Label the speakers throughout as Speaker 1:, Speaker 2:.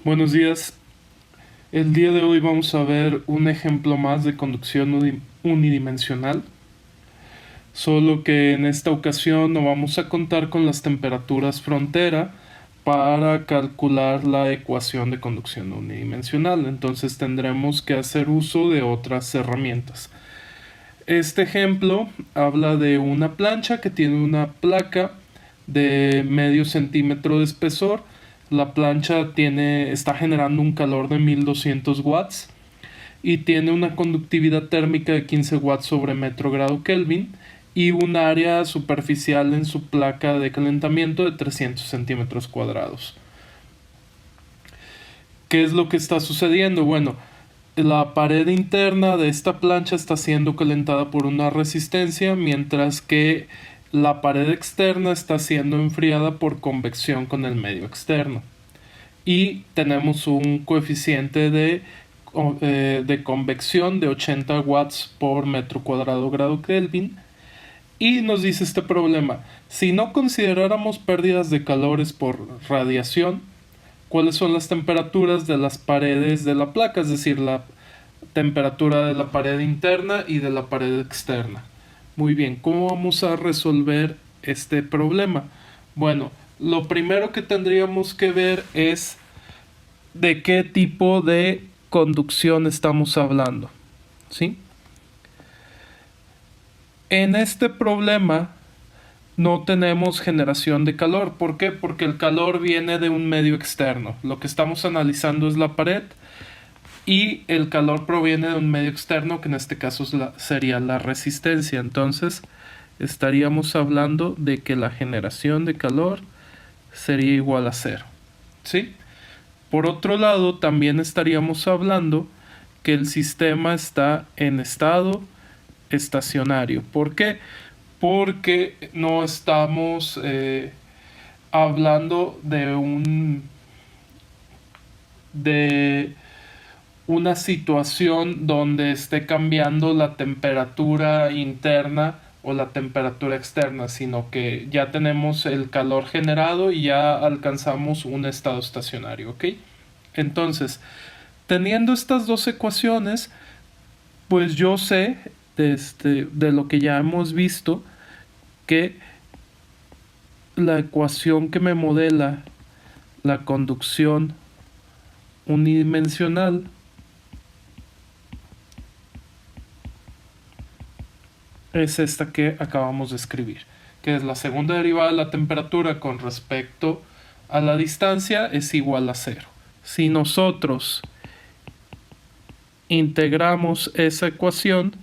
Speaker 1: Buenos días. El día de hoy vamos a ver un ejemplo más de conducción unidimensional, solo que en esta ocasión no vamos a contar con las temperaturas frontera para calcular la ecuación de conducción unidimensional, entonces tendremos que hacer uso de otras herramientas. Este ejemplo habla de una plancha que tiene una placa de medio centímetro de espesor. La plancha está generando un calor de 1200 watts y tiene una conductividad térmica de 15 watts sobre metro grado Kelvin y un área superficial en su placa de calentamiento de 300 centímetros cuadrados. ¿Qué es lo que está sucediendo? Bueno, la pared interna de esta plancha está siendo calentada por una resistencia, mientras que la pared externa está siendo enfriada por convección con el medio externo. Y tenemos un coeficiente de convección de 80 watts por metro cuadrado grado Kelvin. Y nos dice este problema: si no consideráramos pérdidas de calores por radiación, ¿cuáles son las temperaturas de las paredes de la placa? Es decir, la temperatura de la pared interna y de la pared externa. Muy bien, ¿cómo vamos a resolver este problema? Bueno, lo primero que tendríamos que ver es de qué tipo de conducción estamos hablando, ¿sí? En este problema no tenemos generación de calor. ¿Por qué? Porque el calor viene de un medio externo. Lo que estamos analizando es la pared y el calor proviene de un medio externo, que en este caso sería la resistencia. Entonces estaríamos hablando de que la generación de calor sería igual a cero, ¿sí? Por otro lado, también estaríamos hablando que el sistema está en estado estacionario. ¿Por qué? Porque no estamos hablando de una situación donde esté cambiando la temperatura interna o la temperatura externa, sino que ya tenemos el calor generado y ya alcanzamos un estado estacionario, ¿ok? Entonces, teniendo estas dos ecuaciones, pues yo sé de lo que ya hemos visto que la ecuación que me modela la conducción unidimensional es esta que acabamos de escribir, que es la segunda derivada de la temperatura con respecto a la distancia es igual a cero. Si nosotros integramos esa ecuación,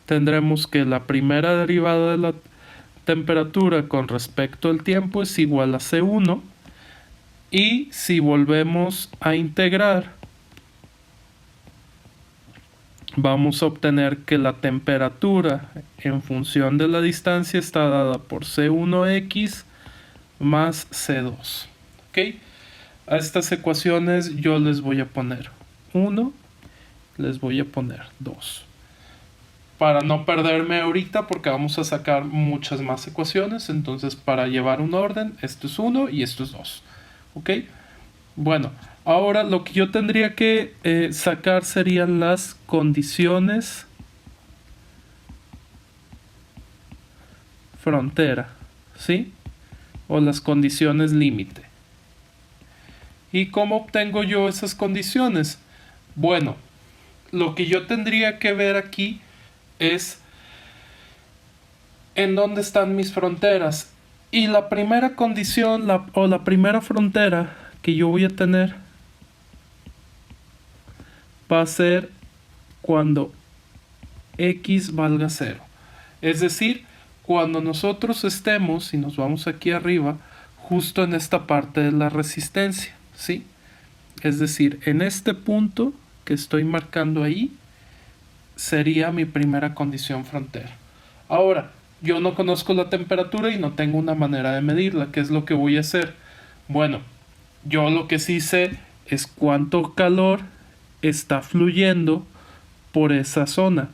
Speaker 1: tendremos que la primera derivada de la temperatura con respecto al tiempo es igual a C1, y si volvemos a integrar, vamos a obtener que la temperatura en función de la distancia está dada por C1x más C2. ¿Ok? A estas ecuaciones yo les voy a poner 1, les voy a poner 2. Para no perderme ahorita, porque vamos a sacar muchas más ecuaciones, entonces para llevar un orden, esto es 1 y esto es 2. ¿Ok? Bueno, ahora lo que yo tendría que sacar serían las condiciones frontera, ¿sí? O las condiciones límite. ¿Y cómo obtengo yo esas condiciones? Bueno, lo que yo tendría que ver aquí es en dónde están mis fronteras. Y la primera condición la primera frontera que yo voy a tener va a ser cuando x valga 0. Es decir, cuando nosotros estemos, y nos vamos aquí arriba, justo en esta parte de la resistencia, ¿sí? Es decir, en este punto que estoy marcando ahí, sería mi primera condición frontera. Ahora, yo no conozco la temperatura y no tengo una manera de medirla. ¿Qué es lo que voy a hacer? Bueno, yo lo que sí sé es cuánto calor está fluyendo por esa zona.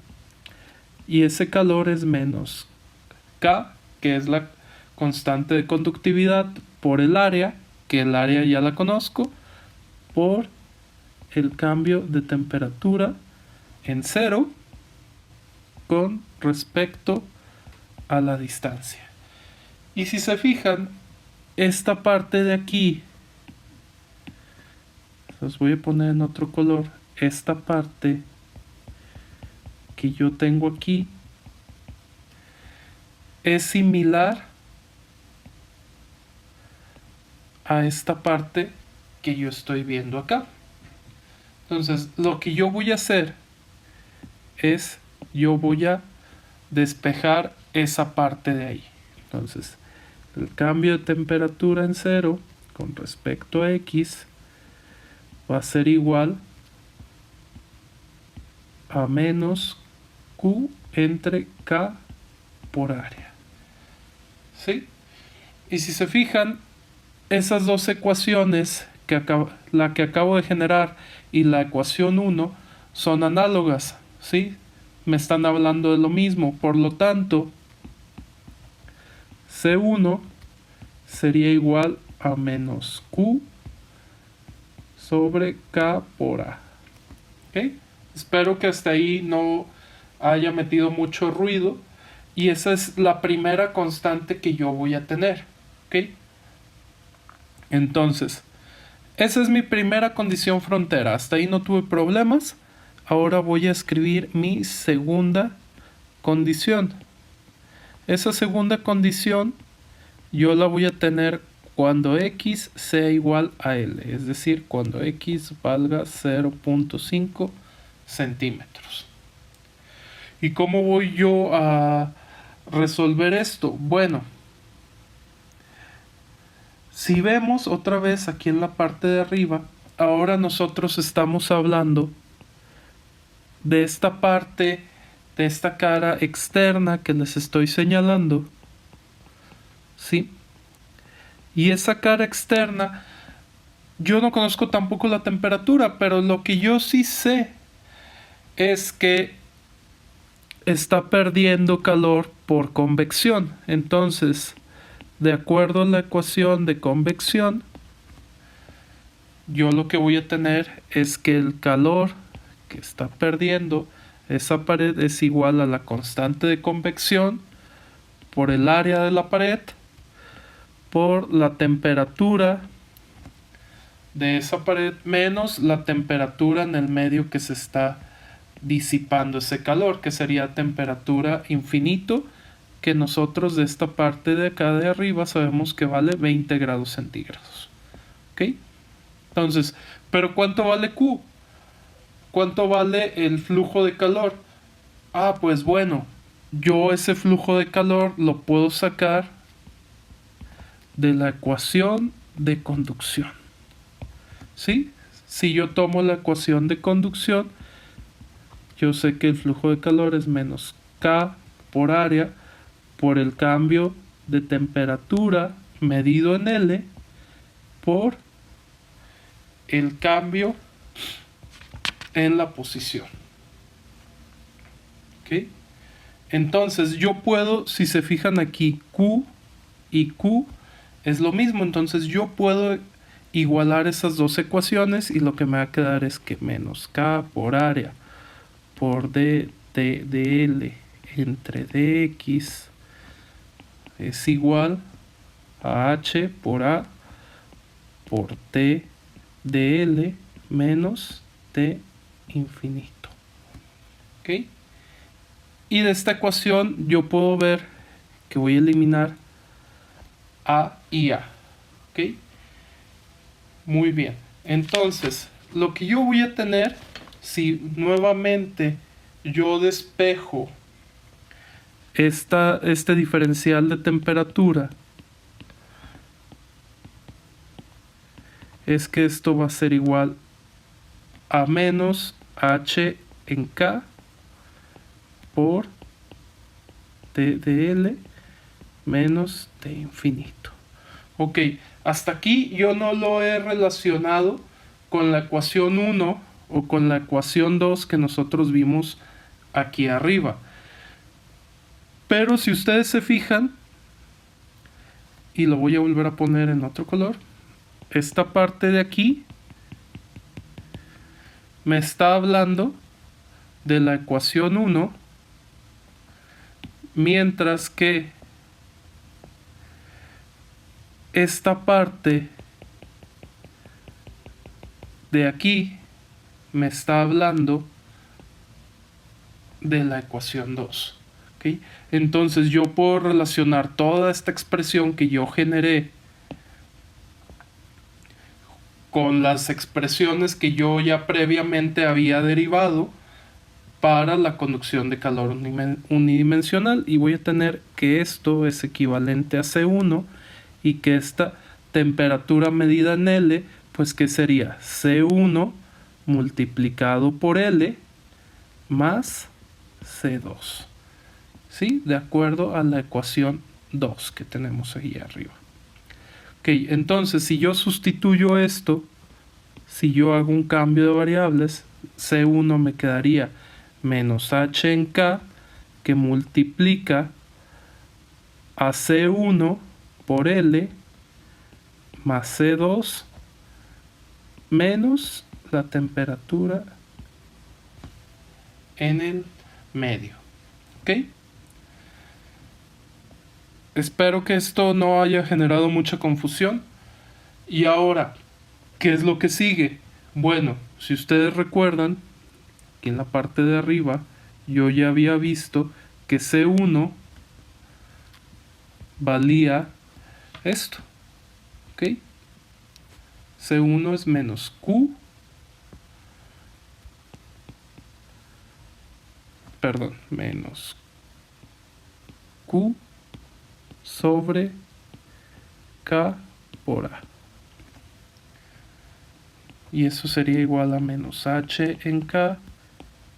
Speaker 1: Y ese calor es menos K, que es la constante de conductividad, por el área, que el área ya la conozco, por el cambio de temperatura en cero con respecto a la distancia. Y si se fijan, esta parte de aquí, los voy a poner en otro color, esta parte que yo tengo aquí es similar a esta parte que yo estoy viendo acá. Entonces, lo que yo voy a hacer es, yo voy a despejar esa parte de ahí. Entonces, el cambio de temperatura en cero con respecto a X va a ser igual a menos Q entre K por área. ¿Sí? Y si se fijan, esas dos ecuaciones, la que acabo de generar y la ecuación 1, son análogas, ¿sí? Me están hablando de lo mismo, por lo tanto, C1 sería igual a menos Q sobre K por A. ¿Ok? Espero que hasta ahí no haya metido mucho ruido. Y esa es la primera constante que yo voy a tener. ¿Ok? Entonces, esa es mi primera condición frontera. Hasta ahí no tuve problemas. Ahora voy a escribir mi segunda condición. Esa segunda condición yo la voy a tener cuando X sea igual a L. Es decir, cuando X valga 0.5 centímetros. ¿Y cómo voy yo a resolver esto? Bueno, si vemos otra vez aquí en la parte de arriba, ahora nosotros estamos hablando de esta parte, de esta cara externa que les estoy señalando, ¿sí? Y esa cara externa, yo no conozco tampoco la temperatura, pero lo que yo sí sé es que está perdiendo calor por convección. Entonces, de acuerdo a la ecuación de convección, yo lo que voy a tener es que el calor que está perdiendo esa pared es igual a la constante de convección por el área de la pared por la temperatura de esa pared menos la temperatura en el medio que se está disipando ese calor, que sería temperatura infinito, que nosotros de esta parte de acá de arriba sabemos que vale 20 grados centígrados. ¿Ok? Entonces, ¿pero cuánto vale Q? ¿Cuánto vale el flujo de calor? Ah, pues bueno, yo ese flujo de calor lo puedo sacar de la ecuación de conducción. ¿Sí? Si yo tomo la ecuación de conducción, yo sé que el flujo de calor es menos K por área por el cambio de temperatura medido en L por el cambio en la posición. ¿Ok? Entonces yo puedo, si se fijan aquí, Q y Q es lo mismo. Entonces yo puedo igualar esas dos ecuaciones y lo que me va a quedar es que menos K por área por dl entre dx es igual a h por a por t dl menos t infinito. ¿Ok? Y de esta ecuación yo puedo ver que voy a eliminar a y a. ¿Ok? Muy bien. Entonces, lo que yo voy a tener, si nuevamente yo despejo este diferencial de temperatura, es que esto va a ser igual a menos h en k por t de L menos t infinito. Ok, hasta aquí yo no lo he relacionado con la ecuación 1 o con la ecuación 2 que nosotros vimos aquí arriba. Pero si ustedes se fijan, y lo voy a volver a poner en otro color, esta parte de aquí me está hablando de la ecuación 1, mientras que esta parte de aquí me está hablando de la ecuación 2. ¿Okay? Entonces yo puedo relacionar toda esta expresión que yo generé con las expresiones que yo ya previamente había derivado para la conducción de calor unidimensional, y voy a tener que esto es equivalente a C1 y que esta temperatura medida en L, pues que sería C1 multiplicado por L más C2, ¿sí? De acuerdo a la ecuación 2 que tenemos ahí arriba. Ok, entonces si yo sustituyo esto, si yo hago un cambio de variables, C1 me quedaría menos H en K, que multiplica a C1 por L más C2 menos la temperatura en el medio. ¿Ok? Espero que esto no haya generado mucha confusión. Y ahora, ¿qué es lo que sigue? Bueno, si ustedes recuerdan, aquí en la parte de arriba yo ya había visto que C1 valía esto. ¿Ok? C1 es menos Q, perdón, menos Q sobre K por A. Y eso sería igual a menos H en K,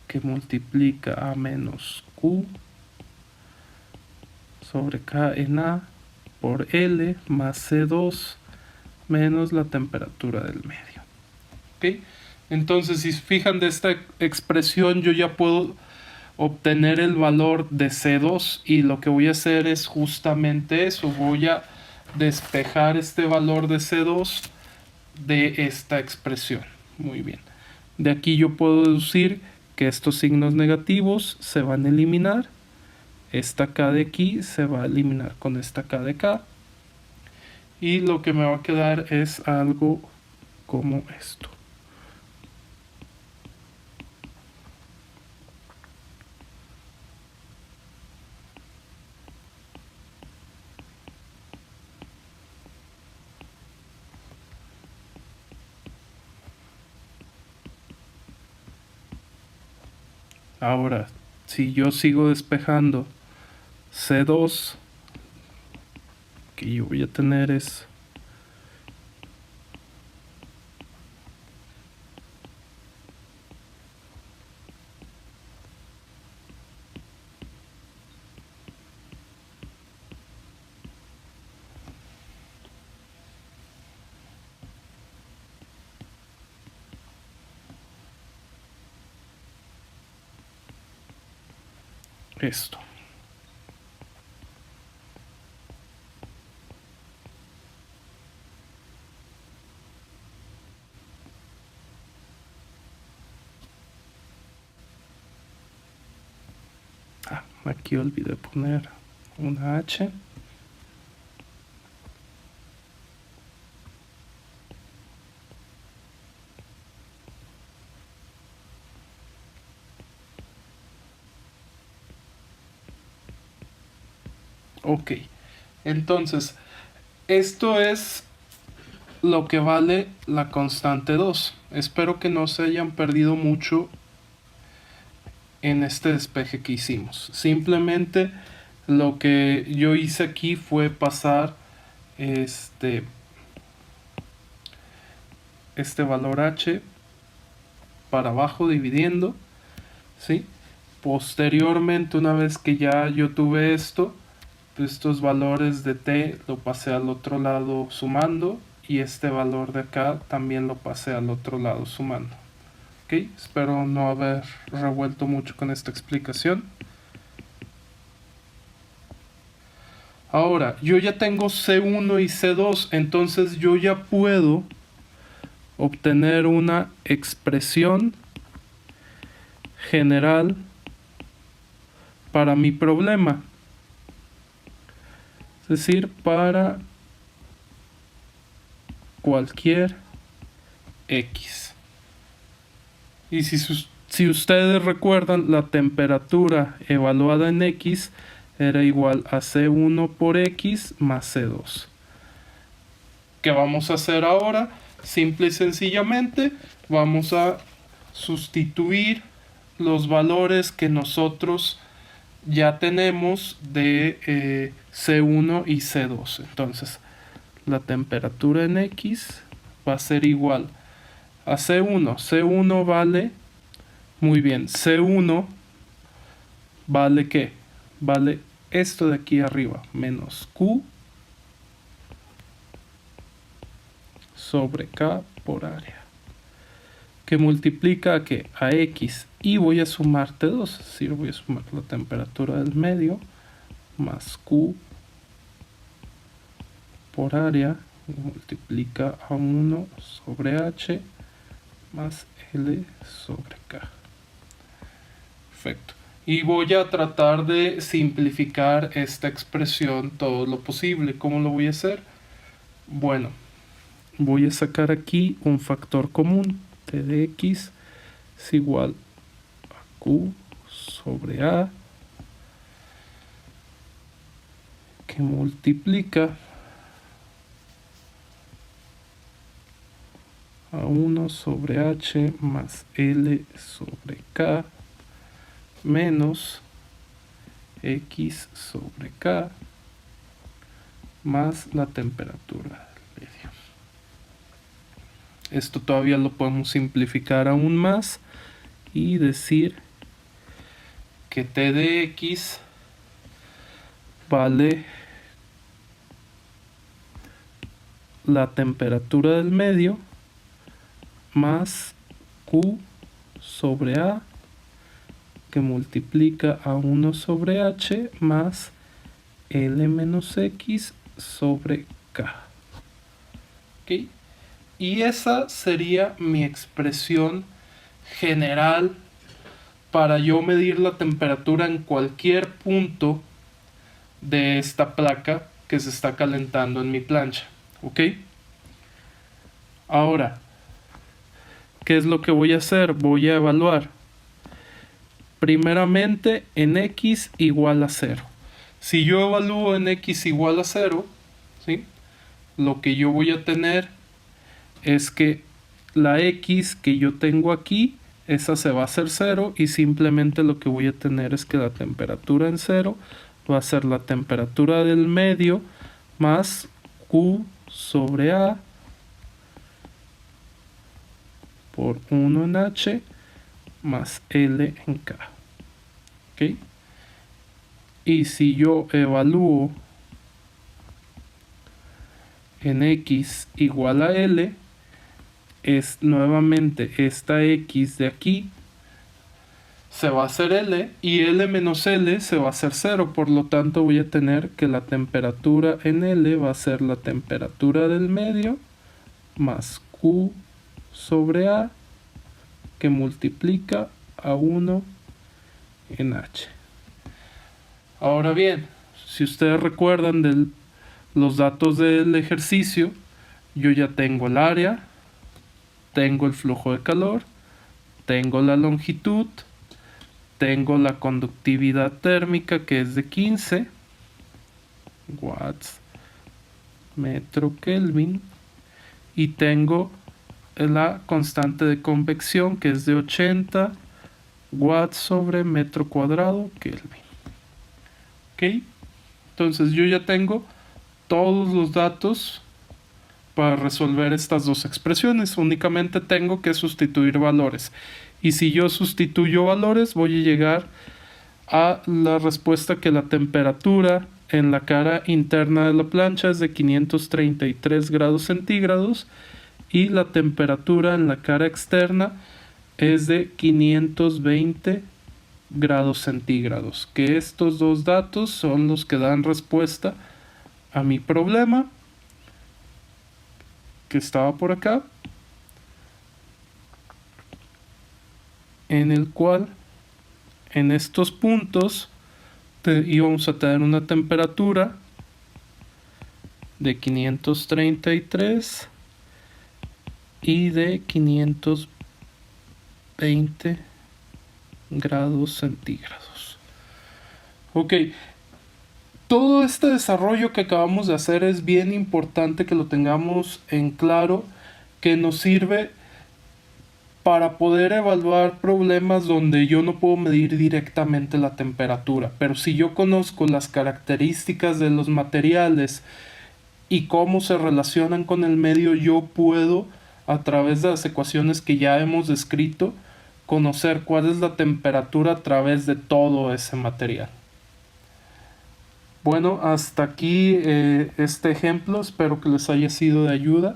Speaker 1: que multiplica a menos Q sobre K en A por L más C2 menos la temperatura del medio. ¿Ok? Entonces, si se fijan de esta expresión, yo ya puedo obtener el valor de C2, y lo que voy a hacer es justamente eso. Voy a despejar este valor de C2 de esta expresión. Muy bien. De aquí yo puedo deducir que estos signos negativos se van a eliminar. Esta K de aquí se va a eliminar con esta K de acá. Y lo que me va a quedar es algo como esto. Ahora, si yo sigo despejando C2, que yo voy a tener es esto. Aquí olvidé poner una H. Ok, entonces esto es lo que vale la constante 2. Espero que no se hayan perdido mucho en este despeje que hicimos. Simplemente lo que yo hice aquí fue pasar este valor H para abajo dividiendo, ¿sí? Posteriormente, una vez que ya yo tuve esto, pues estos valores de t lo pasé al otro lado sumando, y este valor de acá también lo pasé al otro lado sumando. Ok, espero no haber revuelto mucho con esta explicación. Ahora, yo ya tengo C1 y C2, entonces yo ya puedo obtener una expresión general para mi problema. Es decir, para cualquier X. Y si ustedes recuerdan, la temperatura evaluada en X era igual a C1 por X más C2. ¿Qué vamos a hacer ahora? Simple y sencillamente vamos a sustituir los valores que nosotros ya tenemos de C1 y C2. Entonces, la temperatura en X va a ser igual a C1. C1 vale, muy bien, C1 vale ¿qué? Vale esto de aquí arriba, menos Q sobre K por área, que multiplica a ¿qué? A X, y voy a sumar T2, es decir, voy a sumar la temperatura del medio más Q por área, multiplica a 1 sobre H más L sobre K. Perfecto. Y voy a tratar de simplificar esta expresión todo lo posible. ¿Cómo lo voy a hacer? Bueno, voy a sacar aquí un factor común. T de X es igual a Q sobre A, que multiplica a 1 sobre H más L sobre K menos X sobre K más la temperatura del medio. Esto todavía lo podemos simplificar aún más y decir que T de X vale la temperatura del medio más Q sobre A, que multiplica a 1 sobre H más L menos X sobre K. ¿Okay? Y esa sería mi expresión general para yo medir la temperatura en cualquier punto de esta placa que se está calentando en mi plancha. ¿Ok? Ahora, ¿qué es lo que voy a hacer? Voy a evaluar primeramente en X igual a 0. Si yo evalúo en X igual a 0, ¿sí? Lo que yo voy a tener es que la X que yo tengo aquí, esa se va a hacer 0, y simplemente lo que voy a tener es que la temperatura en 0 va a ser la temperatura del medio más Q sobre A por 1 en H más L en K. ¿Ok? Y si yo evalúo en X igual a L, es nuevamente esta X de aquí se va a hacer L, y L menos L se va a hacer 0. Por lo tanto voy a tener que la temperatura en L va a ser la temperatura del medio más Q sobre A, que multiplica a 1 en H. Ahora bien, si ustedes recuerdan de los datos del ejercicio, yo ya tengo el área, tengo el flujo de calor, tengo la longitud, tengo la conductividad térmica, que es de 15 watts metro Kelvin, y tengo la constante de convección, que es de 80 watts sobre metro cuadrado Kelvin. ¿Ok? Entonces yo ya tengo todos los datos para resolver estas dos expresiones. Únicamente tengo que sustituir valores. Y si yo sustituyo valores, voy a llegar a la respuesta que la temperatura en la cara interna de la plancha es de 533 grados centígrados y la temperatura en la cara externa es de 520 grados centígrados. Que estos dos datos son los que dan respuesta a mi problema, que estaba por acá, en el cual en estos puntos íbamos a tener una temperatura de 533 y de 520 grados centígrados. Ok, todo este desarrollo que acabamos de hacer es bien importante que lo tengamos en claro, que nos sirve para poder evaluar problemas donde yo no puedo medir directamente la temperatura, pero si yo conozco las características de los materiales y cómo se relacionan con el medio, yo puedo, a través de las ecuaciones que ya hemos descrito, conocer cuál es la temperatura a través de todo ese material. Bueno, hasta aquí este ejemplo, espero que les haya sido de ayuda.